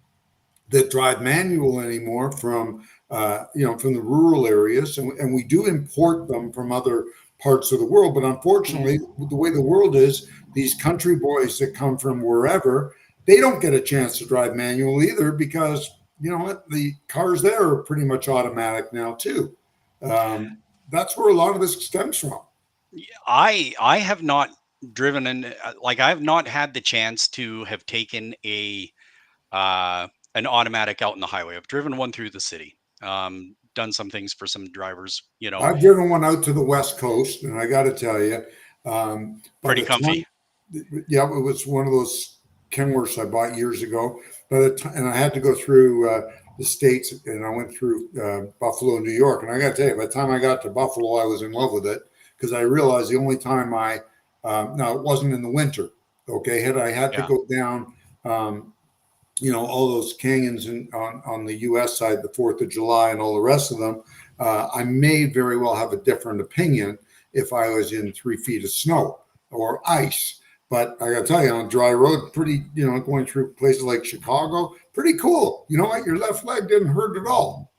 that drive manual anymore from from the rural areas, and we do import them from other parts of the world. But unfortunately, the way the world is, these country boys that come from wherever, they don't get a chance to drive manual either, because you know what, the cars there are pretty much automatic now too. That's where a lot of this stems from. I have not driven like I have not had the chance to have taken an automatic out in the highway. I've driven one through the city. Done some things for some drivers, I've driven one out to the West Coast, and I got to tell you, by pretty the time, comfy. yeah, it was one of those Kenworths I bought years ago. By the time, and I had to go through the states, and I went through Buffalo, New York, and I got to tell you, by the time I got to Buffalo, I was in love with it, because I realized the only time now it wasn't in the winter. Okay, had I had to Yeah. go down. All those canyons on the U.S. side, the 4th of July and all the rest of them, I may very well have a different opinion if I was in 3 feet of snow or ice. But I got to tell you, on a dry road, pretty, going through places like Chicago, pretty cool. You know what? Your left leg didn't hurt at all.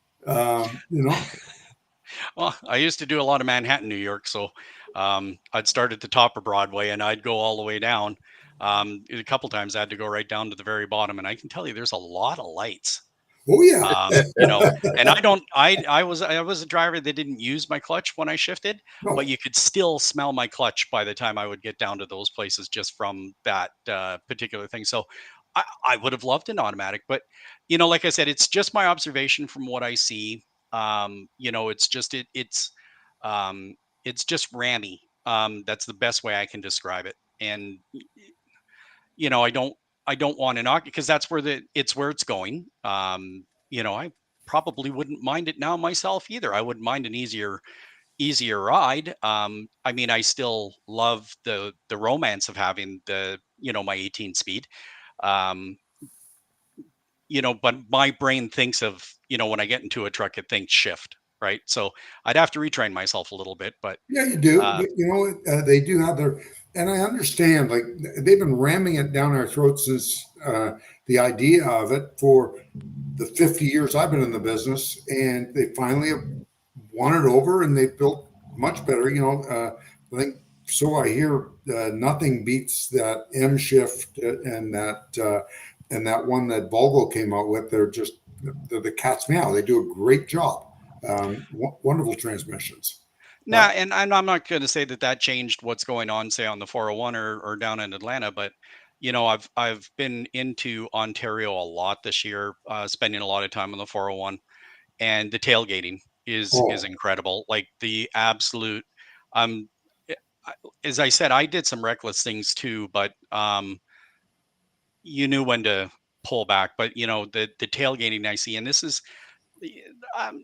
Well, I used to do a lot of Manhattan, New York, so I'd start at the top of Broadway and I'd go all the way down. A couple times I had to go right down to the very bottom, and I can tell you, there's a lot of lights. Oh yeah. And I was a driver that didn't use my clutch when I shifted, but No. you could still smell my clutch by the time I would get down to those places, just from that particular thing. So I would have loved an automatic, but like I said, it's just my observation from what I see. It's just rammy. That's the best way I can describe it. And I don't want to knock it, because that's where it's going. I probably wouldn't mind it now myself either. I wouldn't mind an easier ride. I mean, I still love the romance of having my 18 speed. Um, but my brain thinks of, when I get into a truck, it thinks shift, right? So I'd have to retrain myself a little bit, but Yeah, you do. uh, They do have their, and I understand. Like, they've been ramming it down our throats since the idea of it for the 50 years I've been in the business, and they finally have won it over, and they've built much better. I think so. I hear nothing beats that M shift and that one that Volvo came out with. They're the cat's meow. They do a great job. Wonderful transmissions. nah, and I'm not going to say that changed what's going on, say, on the 401 or down in Atlanta, but I've been into Ontario a lot this year, spending a lot of time on the 401, and the tailgating is Oh, incredible. Like, the absolute, um, eh, as I said, I did some reckless things too, but you knew when to pull back. But the tailgating I see, and this is,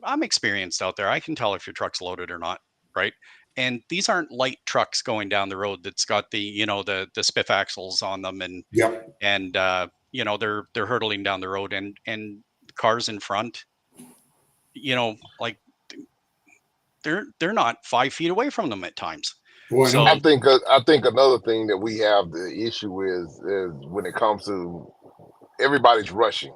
I'm experienced out there. I can tell if your truck's loaded or not, right? And these aren't light trucks going down the road that's got the spiff axles on them, yep. and they're hurtling down the road, and cars in front, like, they're not 5 feet away from them at times. Oh, I So I know. think I think another thing that we have the issue is when it comes to everybody's rushing,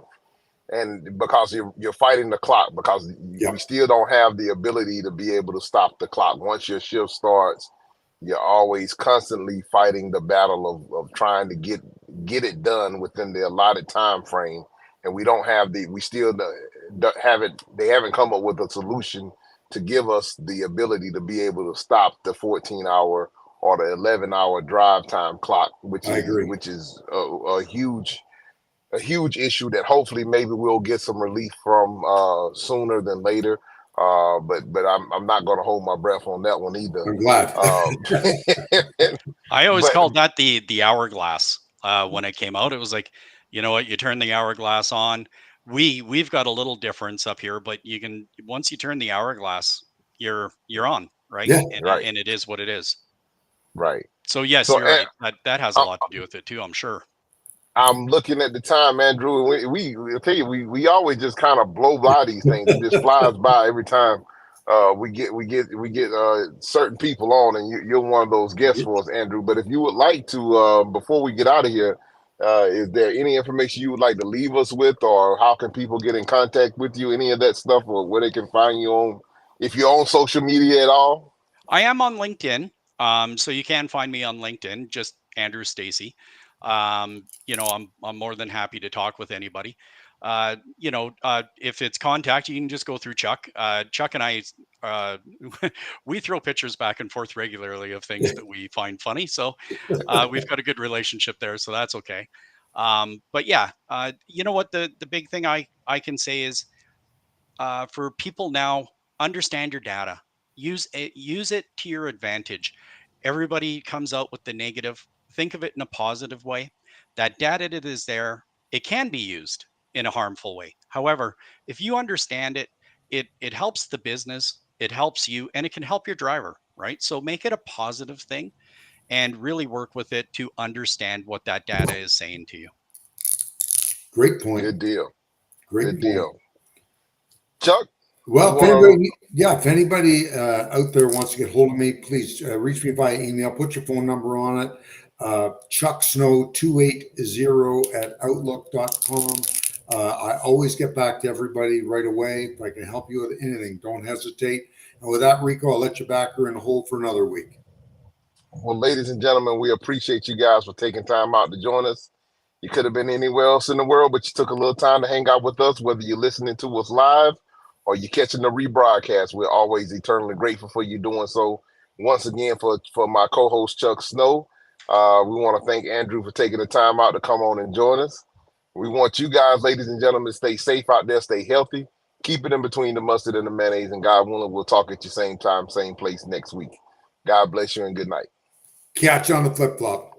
and because you're fighting the clock, because we Yep. still don't have the ability to be able to stop the clock. Once your shift starts, you're always constantly fighting the battle of trying to get it done within the allotted time frame, and we still haven't they haven't come up with a solution to give us the ability to be able to stop the 14-hour or the 11-hour drive time clock, which I is agree. which is a huge issue that hopefully maybe we'll get some relief from sooner than later. But I'm not going to hold my breath on that one either. I'm glad. I always But called that the hourglass. When it came out, it was like, you know what, you turn the hourglass on. We've got a little difference up here, but you can, once you turn the hourglass, you're on, right? Yeah. right, And it is what it is. right. So yes, So you're right. That has a I, lot to do with it too, I'm sure. I'm looking at the time, Andrew. I tell you, we always just kind of blow by these things. It just flies by every time we get certain people on, and you're one of those guests for us, Andrew. But if you would like to, before we get out of here, Is there any information you would like to leave us with, or how can people get in contact with you? Any of that stuff, or where they can find you on, if you're on social media at all? I am on LinkedIn. So you can find me on LinkedIn, just Andrew Stacey. I'm more than happy to talk with anybody. If it's contact, you can just go through Chuck. Chuck and I, we throw pictures back and forth regularly of things that we find funny. So we've got a good relationship there. So that's okay. But yeah, you know what? The big thing I can say is for people now, understand your data. Use it to your advantage. Everybody comes out with the negative. Think of it in a positive way. That data that is there, it can be used in a harmful way. However, if you understand it, it helps the business, it helps you, and it can help your driver, right? So make it a positive thing and really work with it to understand what that data is saying to you. Great point. Good deal. Great Good point. deal. Chuck, Well, you wanna? if anybody out there wants to get hold of me, please reach me via email. Put your phone number on it. chucksnow280@outlook.com. I always get back to everybody right away. If I can help you with anything, don't hesitate. And with that, Rico, I'll let you back her in the hole for another week. Well, ladies and gentlemen, we appreciate you guys for taking time out to join us. You could have been anywhere else in the world, but you took a little time to hang out with us, whether you're listening to us live or you're catching the rebroadcast. We're always eternally grateful for you doing so. Once again, for my co-host, Chuck Snow, we want to thank Andrew for taking the time out to come on and join us. We want you guys, ladies and gentlemen, to stay safe out there, stay healthy, keep it in between the mustard and the mayonnaise, and God willing, we'll talk at your same time, same place next week. God bless you and good night. Catch you on the flip flop.